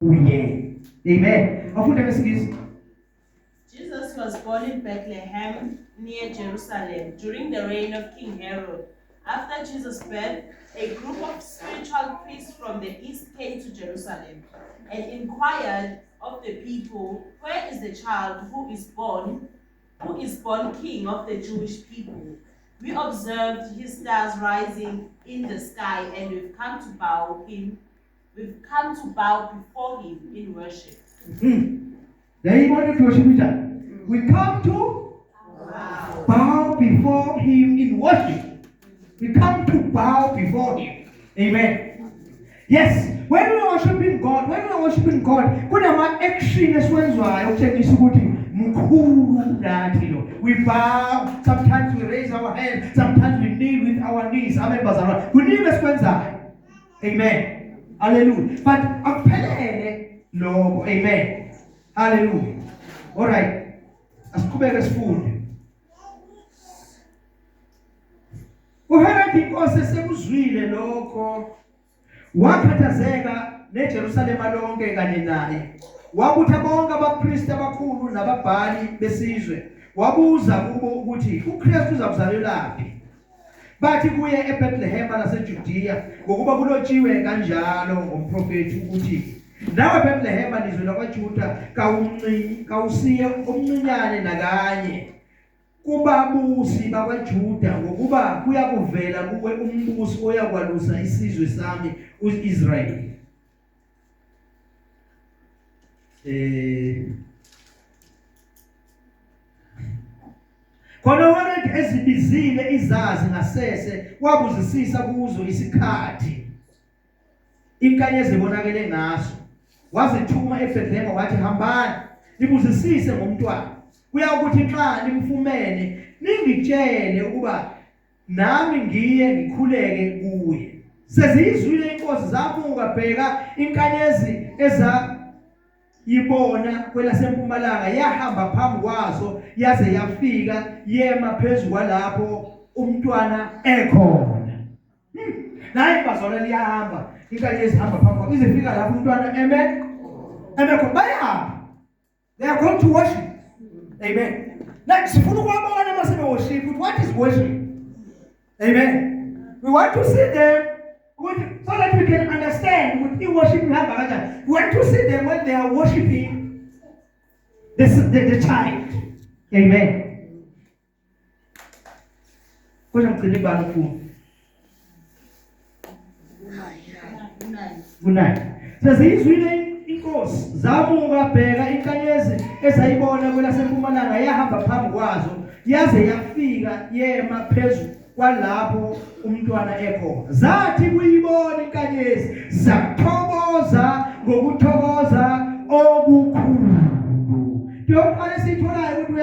uye. Amen. Afunde ngesingisi. Jesus was born in Bethlehem, near Jerusalem, during the reign of King Herod. After Jesus' birth, a group of spiritual priests from the east came to Jerusalem and inquired of the people, "Where is the child who is born king of the Jewish people? We observed his stars rising in the sky, and we've come to bow before him in worship." They wanted to worship each other. We come to bow before him in worship. We come to bow before him. Amen. Yes, when we are worshiping God, kuna ma-action esiwenzayo ukutshengisa ukuthi mkhulu nathi lo. We bow, sometimes we raise our hands, sometimes we kneel with our knees. Amen bazalwane. Kuningi esikwenzayo. Amen. Hallelujah. But akuphelele lokho. Amen. Hallelujah. All right. Asiqhubeke sifunde. uHerod inkosi esekuzwile lokho wakhathazeka neJerusalema lonke kanye naye. Wabutha bonke abapristi abakhulu nababhali besizwe. Wabuza kubo ukuthi uKristu uzakuzalelaphi. Bathi kuye eBethlehem naseJudiya ngokuba kulotshiwe kanjalo ngomprofeti ukuthi nawe Bethlehem izwe lakwaJuda kawusiye omncinyane nakanye kubabusi bakwaJuda ngokuba kuyakuvela kuwe umbusi oyakwalusa isizwe sami uIsrayeli. Khona uHerod ezibizile izazi ngasese wabuzisisa kuzo isikhathi inkanyezi ebonakele ngaso. Wazithuma eBethlehem wathi hambani nibuzisise ngomntwana. Kuya ukuthi xa nimfumene ningitshele ukuba nami ngiye ngikhuleke kuye. Sezizwile inkosi zamuka bheka inkanyezi yibona kwelasempumalanga yahamba phambi kwazo yaze yafika yema phezulu kwalapho umntwana ekhona. Naye bazalwane liyahamba inkanyezi hamba phambi kwazo izifika lapho umntwana emekho bayahamba. They are going to worship. Amen. Now sifuna ukubona masebe worship. What is worship? Amen. We want to see them so that we can understand what in worship we have. We want to see them when they are worshiping the child. Amen. Good night. Says he's reading inkosi zamuka bheka inkanyezi ezayibona kwelasempumalanga yahamba phambi kwazo yaze yafika yema phezulu kwalapho umntwana ekhona. Zathi kuyibona inkanyezi zathokoza ngokuthokoza okukhulu. Ndoqala sitholayo ukuthi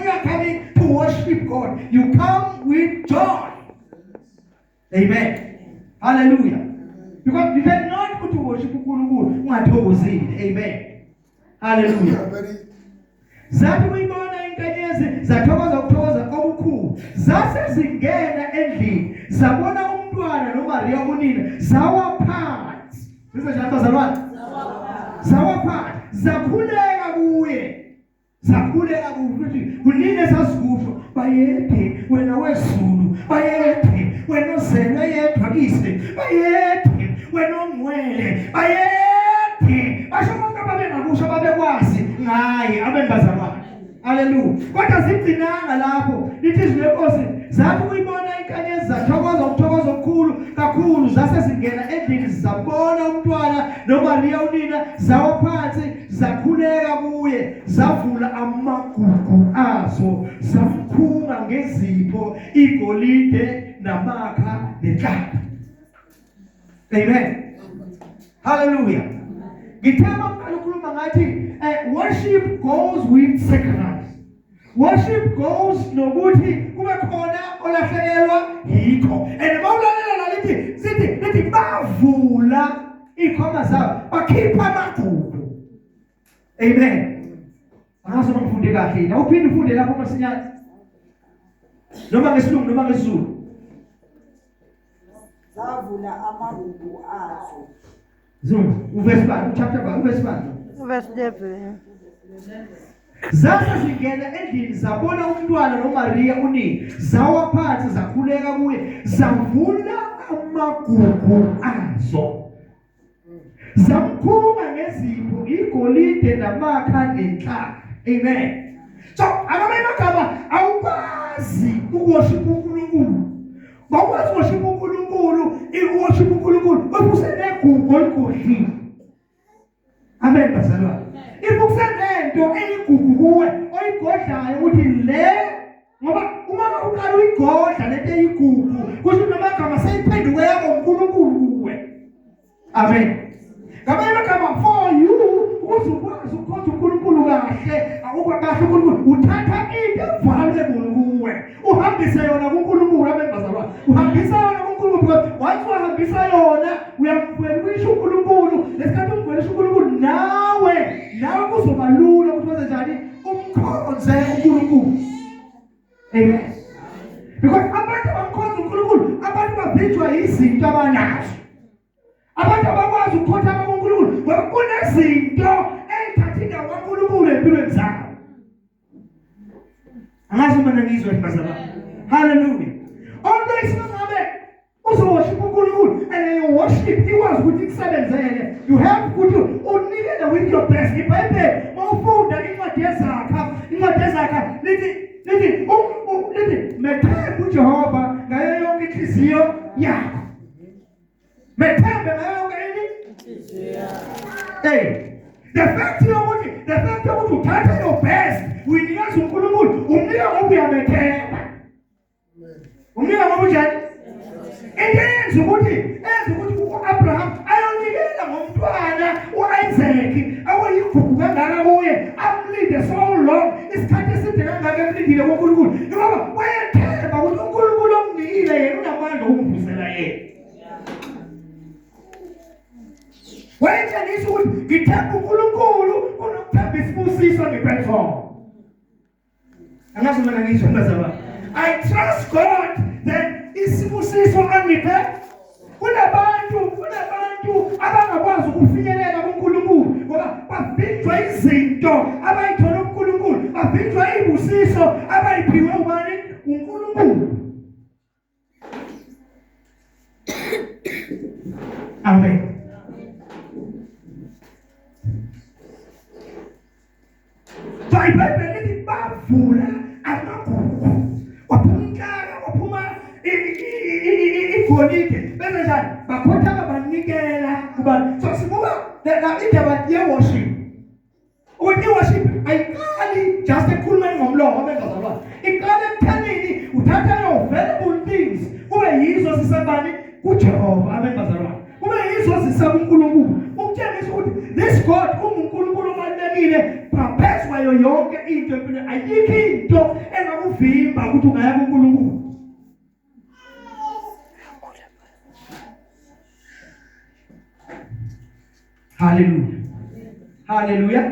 you are coming to worship God. You come with joy. Amen. Hallelujah. Because you cannot go to worship uNkulunkulu ungathokozile. Amen. Hallelujah. Zathi uyibona inkanyezi zathokoza ukuthokoza okukhulu. Zase zingena endlini zabona umntwana noMaria unina zawa phansi. Size njalo bazalwane. Zawa phansi. Zakhuleka kuye. Kunini sasikusho bayethe wena wezulu bayethe wena ozelwe yedwa kise bayethe wena ongcwele bayethe basho bonke babengakusho babekwazi ngaye abembazalwane. Hallelujah. Kodwa zigcinanga lapho lithi izwi lenkosi zathi uyibona inkanyezi zathokoza ukuthokoza okukhulu kakhulu zase zingena endlini zabona umntwana noMaria unina zawa phansi zakhuleka kuye zavula amagugu azo zamkhunga ngezipho igolide namakha nenhlaka. Amen. Hallelujah. Ngithema ukukhuluma ngathi worship goes with sacrifice. Worship goes nokuthi kube khona olahlekelwa yikho. And mawulalela lithi bavula ikhoma zabo bakhipha amagugu. Amen. Angazi umfundi kahle. Awuphinde ufunde lapho masinyane. Noma ngesilungu noma ngesizulu. Zavula amagugu azo Uverse 1, chapter 1, verse 1. Verse 11. Zase zingena endlini zabona umntwana noMaria unina, zawa phansi zakhuleka kuye, zavula amagugu azo. Zamkhuma ngezipho, igolide namakha nenhlaka. Amen. So, akamanye amagama awukwazi ukuworship uNkulunkulu. Bawukwazi ukuworship uNkulunkulu, ukuworship uNkulunkulu, ubusenegugu olugodlile. Amen bazalwane. Ibukusenento eyigugu kuwe oyigodlayo ukuthi le ngoba uma uqala uyigodla lento eyigugu kusho namagama seyiphenduke yabo uNkulunkulu kuwe. Amen. Ngamanye amagama for you ukuze ukwazi ukukhonza uNkulunkulu kahle, akuba kahle uNkulunkulu uthatha into evaluable kuwe uhambise yona kuNkulunkulu. Amen bazalwane. Uhambisa yona kuNkulunkulu because once uhambisa yona uyamfundisha uNkulunkulu. Lesikhathi umfundisha uNkulunkulu nawe kuzoba lula ukuthi wenze njani umkhonze uNkulunkulu. Amen. Because abantu bamkhonza uNkulunkulu, abantu babhijwa izinto abanazo. Abantu abakwazi ukukhothama kuNkulunkulu ngoba kunezinto ezithatha indawo kaNkulunkulu empilweni zabo. Angazi uma ngizwe bazalwane. Hallelujah. Always ngabe uzoworship uNkulunkulu and you worship ikwazi ukuthi kusebenzele. You have ukuthi unikele with your best. iBhayibheli mawufunda incwadi yezakha lithi methembe uJehova ngayo yonke inhliziyo yakho. Methembe ngayo yonke inhliziyo. The fact yokuthi uthatha your best uyinikeza uNkulunkulu, umnika ngoba uyamethemba. Umnika ngoba unjani? Enze ukuthi uAbraham ayonikela ngomntwana uIsaac awuyigugu kangaka kuye, amlinde so long, isikhathi eside kangaka emlindile kuNkulunkulu ngoba wayethemba ukuthi uNkulunkulu omnikile yena unamandla okumvusela yena. Wayetshengisa ukuthi ngithemba uNkulunkulu unokuthemba isibusiso ngepetrol. Angazi mina ngizwe bazalwane. I trust God that isibusiso angiphe. Kunabantu abangakwazi ukufinyelela kuNkulunkulu ngoba babhijwa izinto abayithola kuNkulunkulu, babhijwa ibusiso abayiphiwe ubani? uNkulunkulu. Amen. iBhayibheli lithi bavula amagugu, waphuma igolide, benza njani? Bakhothama banikela kubantu. So sibuka indaba ye-worship. Ukuthi i-worship ayiqali just ekukhulumeni ngomlomo. Amen bazalwane. Iqala ekuthanini uthatha your valuable things kube yizo zisebani? kuJehova. Amen bazalwane. Kube yizo zisaba uNkulunkulu. Ukutshengisa ukuthi this God uNkulunkulu obalulekile phezu kwayo yonke into empilweni. Ayikho into engakuvimba ukuthi ungaya kuNkulunkulu. Hallelujah. Hallelujah.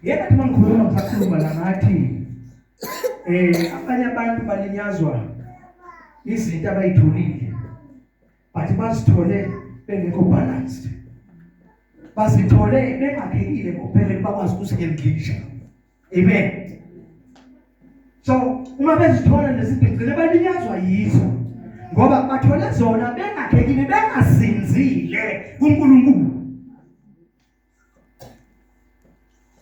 Yenathi mangikhuluma ngisakhuluma la ngathi abanye abantu balinyazwa izinto abayitholile, but bazithole bengekho balanced. Bazithole bengakhekile ngokuphelele bakwazi ukuziengage. Amen. So uma bezithola lezi zinto balinyazwa yizo ngoba bathole zona bengakhekile, bengasinzile kuNkulunkulu.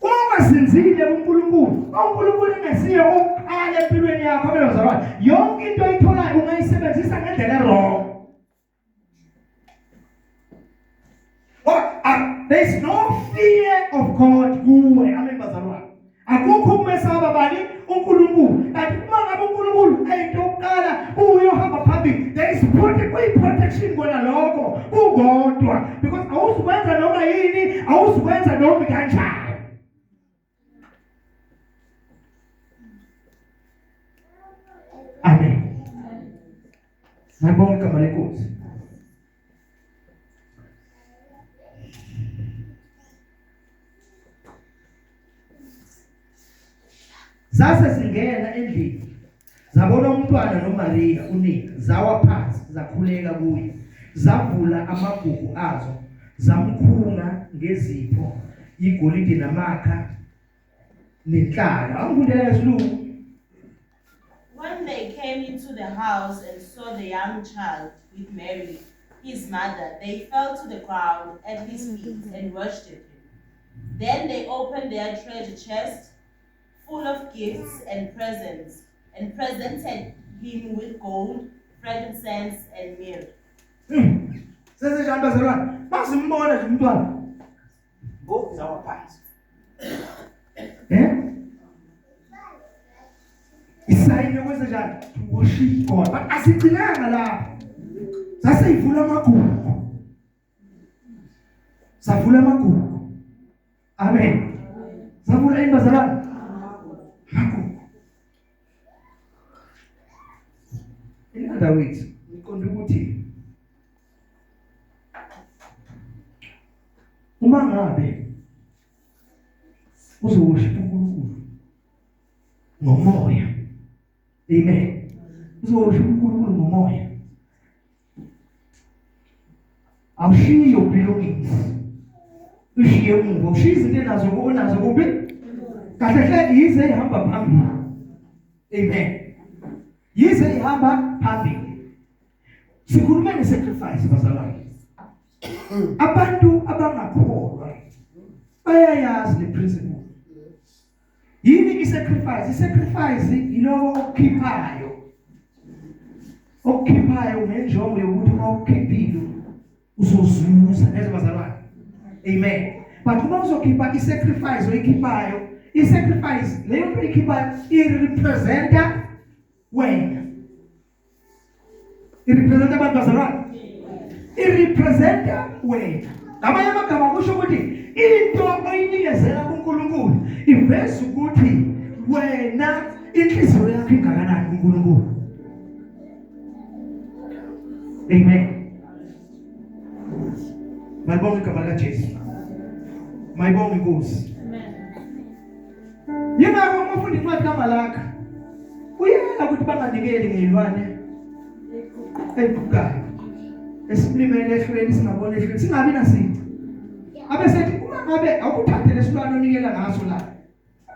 Ungasinzile kuNkulunkulu, uNkulunkulu engesiye oqala empilweni yakho. Abanye bazalwane, yonke into oyitholayo ungayisebenzisa ngendlela wrong. There is no fear of God kuwe. Amen bazalwane. Akukho ukumesaba bani? uNkulunkulu. Kanti uma ngabe uNkulunkulu ayinto yokuqala uyohamba phambili, there is protection kona lokho kukodwa, because awuzukwenza noma yini, awuzukwenza noma kanjani. Amen. Ngibonga igama leNkosi. Zase singena endlini, zabona umntwana noMaria unina, zawa phansi zakhuleka kuye, zavula amagugu azo zamkhunga ngezipho igolide namakha nenhlaka. Angikundela isilungu. When they came into the house and saw the young child with Mary, his mother, they fell to the ground at his feet and worshipped him. Then they opened their treasure chest full of gifts and presents, and presented him with gold, frankincense, and myrrh. Sesejani bazalwane, masimbona nje umntwana. Ngoku zawaphansi. Isayini kwenze njani? To worship God. But asigcinanga lapho. Saseyivula amagugu. Savula amagugu. Amen. Savula ini bazalwane? Amagugu. In other words, ngiqonda ukuthi uma ngabe uzoworship uNkulunkulu ngomoya. Amen. Uzoworship uNkulunkulu ngomoya. Awushiye your belongings. Ushiye emuva. Ushiye izinto enazo onazo kubi. Kahle hle yize ihamba phambili. Amen. Yize ihamba phambili. Sikhuluma ngesacrifice bazalwane. Abantu abangakholwa bayayazi le principle. Yini isacrifice? Isacrifice yilo okukhiphayo. Okukhiphayo ngenjongo yokuthi uma ukukhiphile uzozuza neze bazalwane. Amen. But uma uzokhipha isacrifice oyikhiphayo, isacrifice leyo nto oyikhiphayo irepresenta wena. Irepresenta abantu bazalwane. Irepresenta wena. Ngamanye amagama kusho ukuthi into oyinikezela kuNkulunkulu iveza ukuthi wena inhliziyo yakho ingakanani kuNkulunkulu. Amen. Mayibonge igama likaJesu. Mayibonge inkosi. Amen. Yingakho umfundi incwadi kaMalaki uyela ukuthi banganikeli ngezilwane ebukayo. Esilimele ehlweni singabona ehlweni singabi nasici. Abe sethi uma ngabe awukuthathe lesilwane onikela ngaso la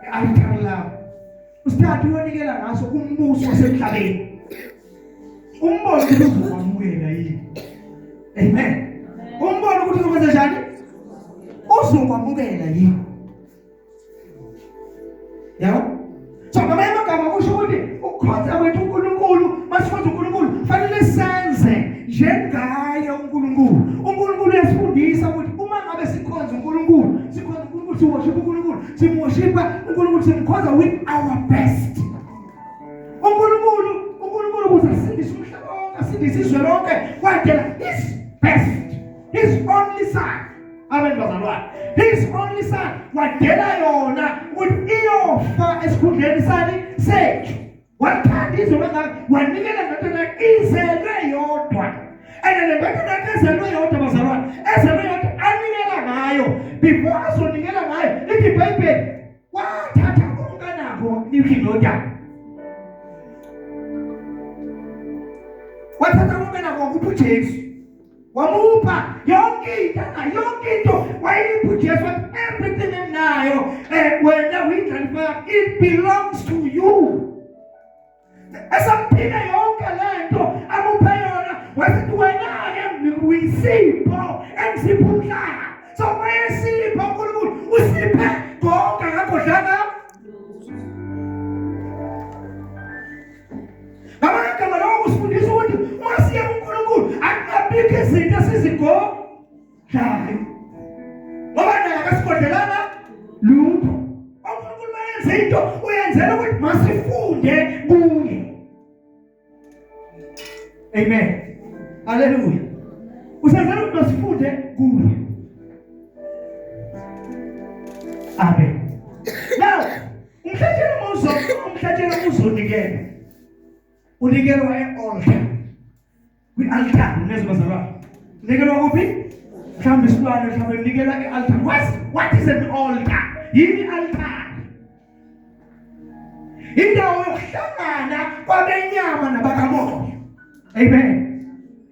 e-altar lapho. Usithathe uyonikela ngaso kumbuso wasemhlabeni. Umbone ukuthi uzokwamukela yini. Amen. Umbone ukuthi uzokwenza njani? Uzokwamukela yini. Yabo? So ngamanye amagama kusho ukuthi ukukhonza kwethu uNkulunkulu, masikhonza uNkulunkulu kufanele senze njengaye uNkulunkulu. uNkulunkulu uyasifundisa ukuthi uma ngabe sikhonza uNkulunkulu, siworship uNkulunkulu, simworshipha uNkulunkulu, simkhonza with our best. uNkulunkulu uzasindisa umhlaba wonke, asindisa izwe lonke, wadela his best, his only son. Amen bazalwane. His only son wadela yona ukuthi iyofa esikhundleni sani sethu. Wathanda izwe kangaka wanikela ndodana izelwe yodwa. And ndodana ezelwe yodwa bazalwane, ezelwe yodwa anikela ngayo. Before azonikela ngayo, ithi iBhayibheli wathatha konke nakho nikhindodana. Wathatha konke nakho kuphi Jesu. Wamupha yonke into wayiphi Jesu, everything enayo wena uyitransfer, it belongs to you. Esampina yonke lento amuphe yona wasithi wena ke uyisipho emsiphumhlanga. So wayesipho uNkulunkulu usiphe konke ngakhodlanga. Ngamanye amagama lawo usifundisa ukuthi masiye kuNkulunkulu akungabikho izinto esizigodlayo. Ngoba naye akasigodlelanga lutho. uNkulunkulu mayenze into uyenzela ukuthi masifunde kuye. Amen. Hallelujah. Usenzela ukuthi masifunde kuye. Amen. Now, umhlatshelo uzonikela. Unikelwa e-altar. Kwi-altar nezo bazalwane. Unikelwa kuphi? Mhlawumbe isilwane mhlawumbe unikela e-altar. What is an altar? Yini altar? Indawo yokuhlangana kwabenyama nabakamoya. Amen.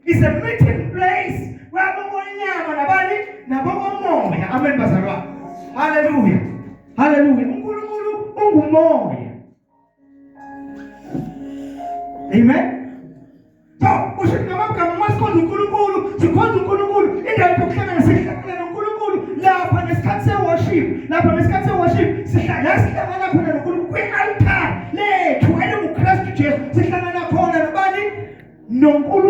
It's a meeting place where bokonyama nabani nabokomoya. Amen bazalwane. Hallelujah. Hallelujah. uNkulunkulu ungumoya. Amen. So, ushika amagama masikhonza uNkulunkulu, sikhonza uNkulunkulu, indawo yokuhlangana sihlangana noNkulunkulu lapha ngesikhathi se-worship. Lapha ngesikhathi se-worship sihlangana khona noNkulunkulu kwi-altar lethu elinguKristu Jesu. Sihlangana khona nobani? noNkulunkulu